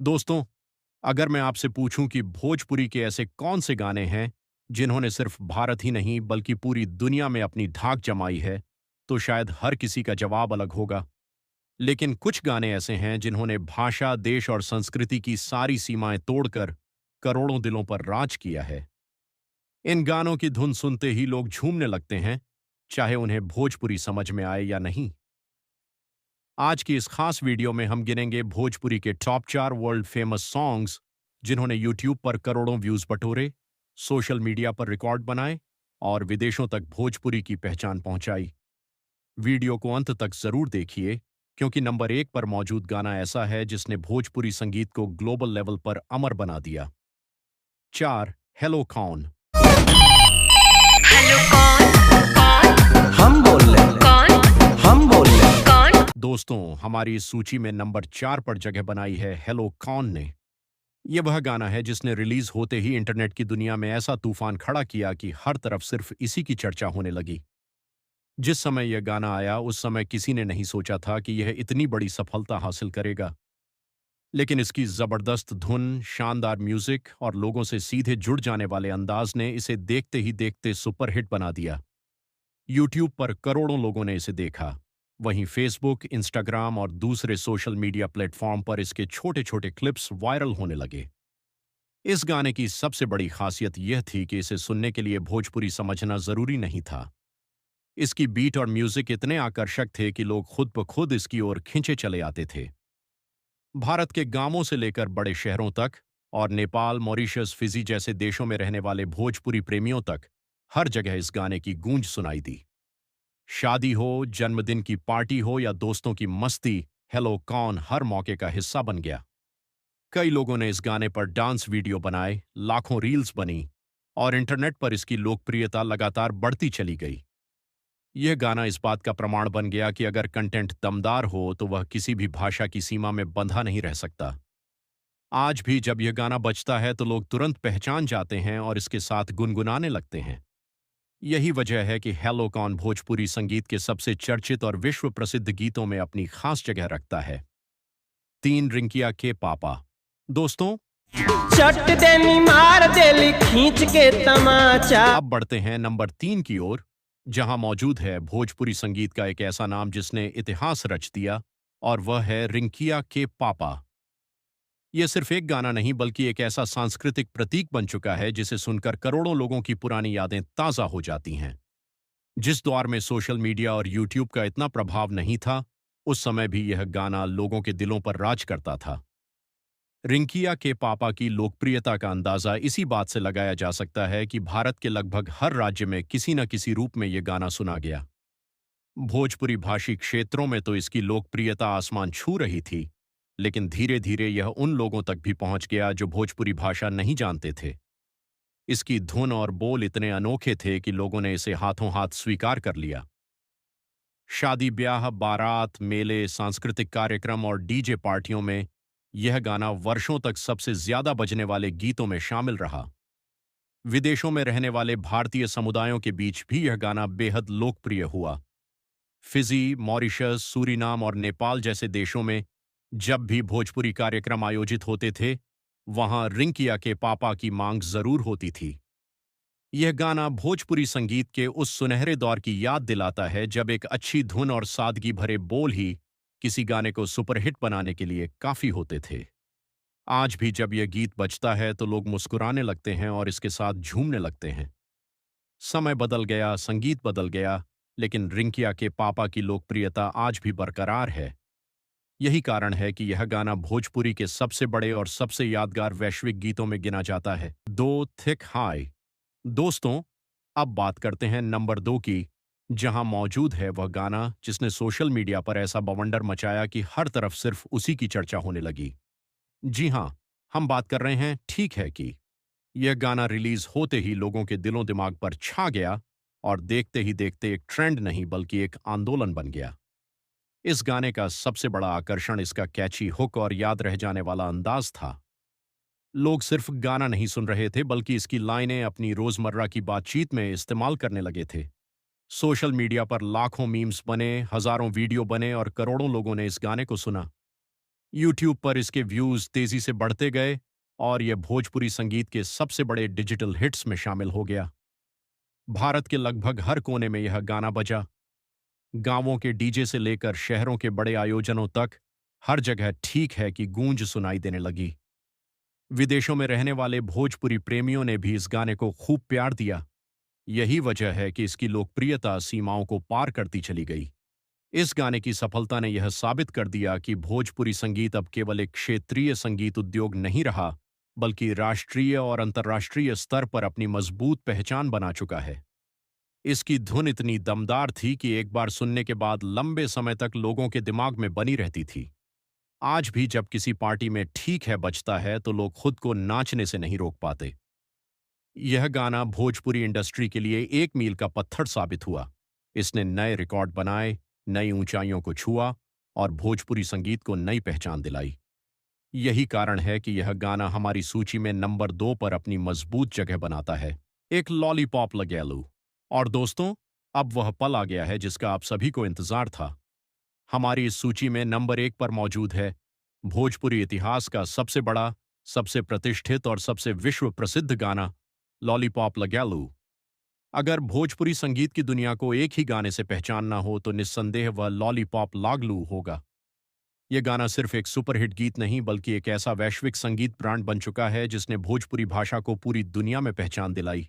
दोस्तों, अगर मैं आपसे पूछूं कि भोजपुरी के ऐसे कौन से गाने हैं जिन्होंने सिर्फ भारत ही नहीं बल्कि पूरी दुनिया में अपनी धाक जमाई है, तो शायद हर किसी का जवाब अलग होगा। लेकिन कुछ गाने ऐसे हैं जिन्होंने भाषा, देश और संस्कृति की सारी सीमाएं तोड़कर करोड़ों दिलों पर राज किया है। इन गानों की धुन सुनते ही लोग झूमने लगते हैं, चाहे उन्हें भोजपुरी समझ में आए या नहीं। आज की इस खास वीडियो में हम गिनेंगे भोजपुरी के टॉप 4 वर्ल्ड फेमस सॉन्ग्स जिन्होंने यूट्यूब पर करोड़ों व्यूज बटोरे, सोशल मीडिया पर रिकॉर्ड बनाए और विदेशों तक भोजपुरी की पहचान पहुंचाई। वीडियो को अंत तक जरूर देखिए, क्योंकि नंबर 1 पर मौजूद गाना ऐसा है जिसने भोजपुरी संगीत को ग्लोबल लेवल पर अमर बना दिया। 4, हेलो कौन। हेलो कौन कौन हम बोल रहे हैं। कौन हम बोल रहे हैं। कौन। दोस्तों, हमारी इस सूची में नंबर 4 पर जगह बनाई है हेलो कौन ने। यह वह गाना है जिसने रिलीज होते ही इंटरनेट की दुनिया में ऐसा तूफान खड़ा किया कि हर तरफ सिर्फ इसी की चर्चा होने लगी। जिस समय यह गाना आया उस समय किसी ने नहीं सोचा था कि यह इतनी बड़ी सफलता हासिल करेगा। लेकिन इसकी जबरदस्त धुन, शानदार म्यूजिक और लोगों से सीधे जुड़ जाने वाले अंदाज ने इसे देखते ही देखते सुपरहिट बना दिया। यूट्यूब पर करोड़ों लोगों ने इसे देखा। वहीं फेसबुक, इंस्टाग्राम और दूसरे सोशल मीडिया प्लेटफॉर्म पर इसके छोटे छोटे क्लिप्स वायरल होने लगे। इस गाने की सबसे बड़ी खासियत यह थी कि इसे सुनने के लिए भोजपुरी समझना जरूरी नहीं था। इसकी बीट और म्यूजिक इतने आकर्षक थे कि लोग खुद ब खुद इसकी ओर खिंचे चले आते थे। भारत के गांवों से लेकर बड़े शहरों तक और नेपाल, मॉरिशस, फिजी जैसे देशों में रहने वाले भोजपुरी प्रेमियों तक हर जगह इस गाने की गूंज सुनाई दी। शादी हो, जन्मदिन की पार्टी हो या दोस्तों की मस्ती, हेलो कौन हर मौके का हिस्सा बन गया। कई लोगों ने इस गाने पर डांस वीडियो बनाए, लाखों रील्स बनी और इंटरनेट पर इसकी लोकप्रियता लगातार बढ़ती चली गई। यह गाना इस बात का प्रमाण बन गया कि अगर कंटेंट दमदार हो तो वह किसी भी भाषा की सीमा में बंधा नहीं रह सकता। आज भी जब यह गाना बजता है तो लोग तुरंत पहचान जाते हैं और इसके साथ गुनगुनाने लगते हैं। यही वजह है कि हेलो कौन भोजपुरी संगीत के सबसे चर्चित और विश्व प्रसिद्ध गीतों में अपनी खास जगह रखता है। 3, रिंकिया के पापा। दोस्तों, चट देनी मार देली खींच के तमाचा। अब बढ़ते हैं नंबर 3 की ओर, जहां मौजूद है भोजपुरी संगीत का एक ऐसा नाम जिसने इतिहास रच दिया, और वह है रिंकिया के पापा। यह सिर्फ एक गाना नहीं बल्कि एक ऐसा सांस्कृतिक प्रतीक बन चुका है जिसे सुनकर करोड़ों लोगों की पुरानी यादें ताजा हो जाती हैं। जिस दौर में सोशल मीडिया और यूट्यूब का इतना प्रभाव नहीं था, उस समय भी यह गाना लोगों के दिलों पर राज करता था। रिंकिया के पापा की लोकप्रियता का अंदाजा इसी बात से लगाया जा सकता है कि भारत के लगभग हर राज्य में किसी न किसी रूप में यह गाना सुना गया। भोजपुरी भाषी क्षेत्रों में तो इसकी लोकप्रियता आसमान छू रही थी, लेकिन धीरे धीरे यह उन लोगों तक भी पहुंच गया जो भोजपुरी भाषा नहीं जानते थे। इसकी धुन और बोल इतने अनोखे थे कि लोगों ने इसे हाथों हाथ स्वीकार कर लिया। शादी ब्याह, बारात, मेले, सांस्कृतिक कार्यक्रम और डीजे पार्टियों में यह गाना वर्षों तक सबसे ज्यादा बजने वाले गीतों में शामिल रहा। विदेशों में रहने वाले भारतीय समुदायों के बीच भी यह गाना बेहद लोकप्रिय हुआ। फिजी, मॉरिशस, सूरीनाम और नेपाल जैसे देशों में जब भी भोजपुरी कार्यक्रम आयोजित होते थे, वहां रिंकिया के पापा की मांग जरूर होती थी। यह गाना भोजपुरी संगीत के उस सुनहरे दौर की याद दिलाता है जब एक अच्छी धुन और सादगी भरे बोल ही किसी गाने को सुपरहिट बनाने के लिए काफी होते थे। आज भी जब यह गीत बजता है तो लोग मुस्कुराने लगते हैं और इसके साथ झूमने लगते हैं। समय बदल गया, संगीत बदल गया, लेकिन रिंकिया के पापा की लोकप्रियता आज भी बरकरार है। यही कारण है कि यह गाना भोजपुरी के सबसे बड़े और सबसे यादगार वैश्विक गीतों में गिना जाता है। 2, थिक हाई। दोस्तों, अब बात करते हैं नंबर 2 की, जहां मौजूद है वह गाना जिसने सोशल मीडिया पर ऐसा बवंडर मचाया कि हर तरफ सिर्फ उसी की चर्चा होने लगी। जी हां, हम बात कर रहे हैं ठीक है कि यह गाना रिलीज होते ही लोगों के दिलों दिमाग पर छा गया और देखते ही देखते एक ट्रेंड नहीं बल्कि एक आंदोलन बन गया। इस गाने का सबसे बड़ा आकर्षण इसका कैची हुक और याद रह जाने वाला अंदाज था। लोग सिर्फ गाना नहीं सुन रहे थे बल्कि इसकी लाइनें अपनी रोजमर्रा की बातचीत में इस्तेमाल करने लगे थे। सोशल मीडिया पर लाखों मीम्स बने, हजारों वीडियो बने और करोड़ों लोगों ने इस गाने को सुना। यूट्यूब पर इसके व्यूज तेजी से बढ़ते गए और यह भोजपुरी संगीत के सबसे बड़े डिजिटल हिट्स में शामिल हो गया। भारत के लगभग हर कोने में यह गाना बजा। गांवों के डीजे से लेकर शहरों के बड़े आयोजनों तक हर जगह ठीक है कि गूंज सुनाई देने लगी। विदेशों में रहने वाले भोजपुरी प्रेमियों ने भी इस गाने को खूब प्यार दिया। यही वजह है कि इसकी लोकप्रियता सीमाओं को पार करती चली गई। इस गाने की सफलता ने यह साबित कर दिया कि भोजपुरी संगीत अब केवल एक क्षेत्रीय संगीत उद्योग नहीं रहा, बल्कि राष्ट्रीय और अंतर्राष्ट्रीय स्तर पर अपनी मजबूत पहचान बना चुका है। इसकी धुन इतनी दमदार थी कि एक बार सुनने के बाद लंबे समय तक लोगों के दिमाग में बनी रहती थी। आज भी जब किसी पार्टी में ठीक है बजता है तो लोग खुद को नाचने से नहीं रोक पाते। यह गाना भोजपुरी इंडस्ट्री के लिए एक मील का पत्थर साबित हुआ। इसने नए रिकॉर्ड बनाए, नई ऊंचाइयों को छुआ और भोजपुरी संगीत को नई पहचान दिलाई। यही कारण है कि यह गाना हमारी सूची में नंबर 2 पर अपनी मजबूत जगह बनाता है। एक लॉलीपॉप लगेलू। और दोस्तों, अब वह पल आ गया है जिसका आप सभी को इंतजार था। हमारी इस सूची में नंबर 1 पर मौजूद है भोजपुरी इतिहास का सबसे बड़ा, सबसे प्रतिष्ठित और सबसे विश्व प्रसिद्ध गाना लॉलीपॉप लगेलू। अगर भोजपुरी संगीत की दुनिया को एक ही गाने से पहचानना हो तो निस्संदेह वह लॉलीपॉप लागलू होगा। यह गाना सिर्फ एक सुपरहिट गीत नहीं बल्कि एक ऐसा वैश्विक संगीत ब्रांड बन चुका है जिसने भोजपुरी भाषा को पूरी दुनिया में पहचान दिलाई।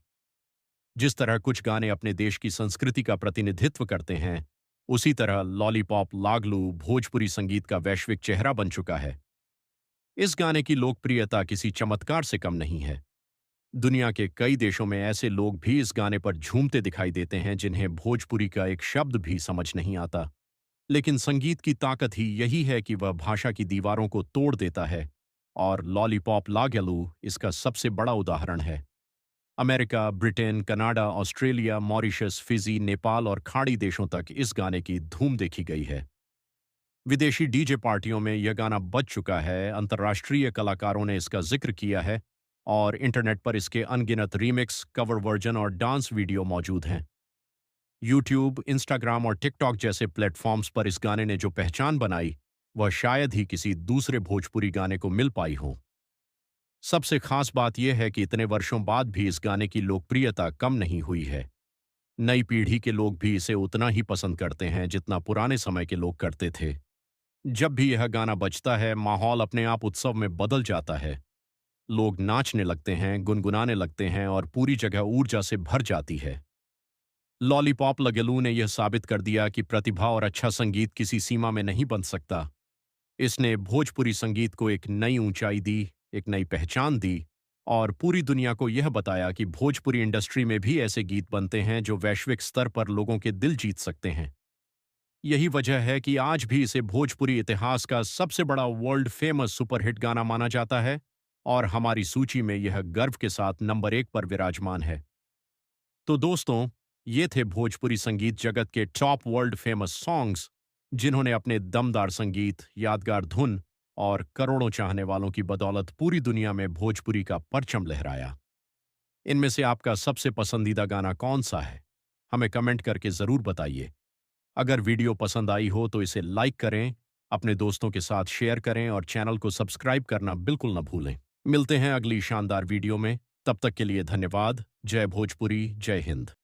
जिस तरह कुछ गाने अपने देश की संस्कृति का प्रतिनिधित्व करते हैं, उसी तरह लॉलीपॉप लागलू भोजपुरी संगीत का वैश्विक चेहरा बन चुका है। इस गाने की लोकप्रियता किसी चमत्कार से कम नहीं है। दुनिया के कई देशों में ऐसे लोग भी इस गाने पर झूमते दिखाई देते हैं जिन्हें भोजपुरी का एक शब्द भी समझ नहीं आता। लेकिन संगीत की ताकत ही यही है कि वह भाषा की दीवारों को तोड़ देता है, और लॉलीपॉप लागेलू इसका सबसे बड़ा उदाहरण है। America, Britain, Canada, Australia, Mauritius, Fiji, Nepal और खाड़ी देशों तक इस गाने की धूम देखी गई है। विदेशी डीजे पार्टियों में यह गाना बज चुका है, अंतर्राष्ट्रीय कलाकारों ने इसका जिक्र किया है और इंटरनेट पर इसके अनगिनत रीमिक्स, कवर वर्जन और डांस वीडियो मौजूद हैं। यूट्यूब, इंस्टाग्राम और टिकटॉक जैसे प्लेटफॉर्म्स पर इस गाने ने जो पहचान बनाई, वह शायद ही किसी दूसरे भोजपुरी गाने को मिल पाई हो। सबसे खास बात यह है कि इतने वर्षों बाद भी इस गाने की लोकप्रियता कम नहीं हुई है। नई पीढ़ी के लोग भी इसे उतना ही पसंद करते हैं जितना पुराने समय के लोग करते थे। जब भी यह गाना बजता है, माहौल अपने आप उत्सव में बदल जाता है। लोग नाचने लगते हैं, गुनगुनाने लगते हैं और पूरी जगह ऊर्जा से भर जाती है। लॉलीपॉप लगेलू ने यह साबित कर दिया कि प्रतिभा और अच्छा संगीत किसी सीमा में नहीं बन सकता। इसने भोजपुरी संगीत को एक नई ऊंचाई दी, एक नई पहचान दी और पूरी दुनिया को यह बताया कि भोजपुरी इंडस्ट्री में भी ऐसे गीत बनते हैं जो वैश्विक स्तर पर लोगों के दिल जीत सकते हैं। यही वजह है कि आज भी इसे भोजपुरी इतिहास का सबसे बड़ा वर्ल्ड फेमस सुपरहिट गाना माना जाता है और हमारी सूची में यह गर्व के साथ नंबर 1 पर विराजमान है। तो दोस्तों, ये थे भोजपुरी संगीत जगत के टॉप वर्ल्ड फेमस सॉन्ग्स जिन्होंने अपने दमदार संगीत, यादगार धुन और करोड़ों चाहने वालों की बदौलत पूरी दुनिया में भोजपुरी का परचम लहराया। इनमें से आपका सबसे पसंदीदा गाना कौन सा है? हमें कमेंट करके ज़रूर बताइए। अगर वीडियो पसंद आई हो तो इसे लाइक करें, अपने दोस्तों के साथ शेयर करें और चैनल को सब्सक्राइब करना बिल्कुल न भूलें। मिलते हैं अगली शानदार वीडियो में। तब तक के लिए धन्यवाद। जय भोजपुरी, जय हिंद।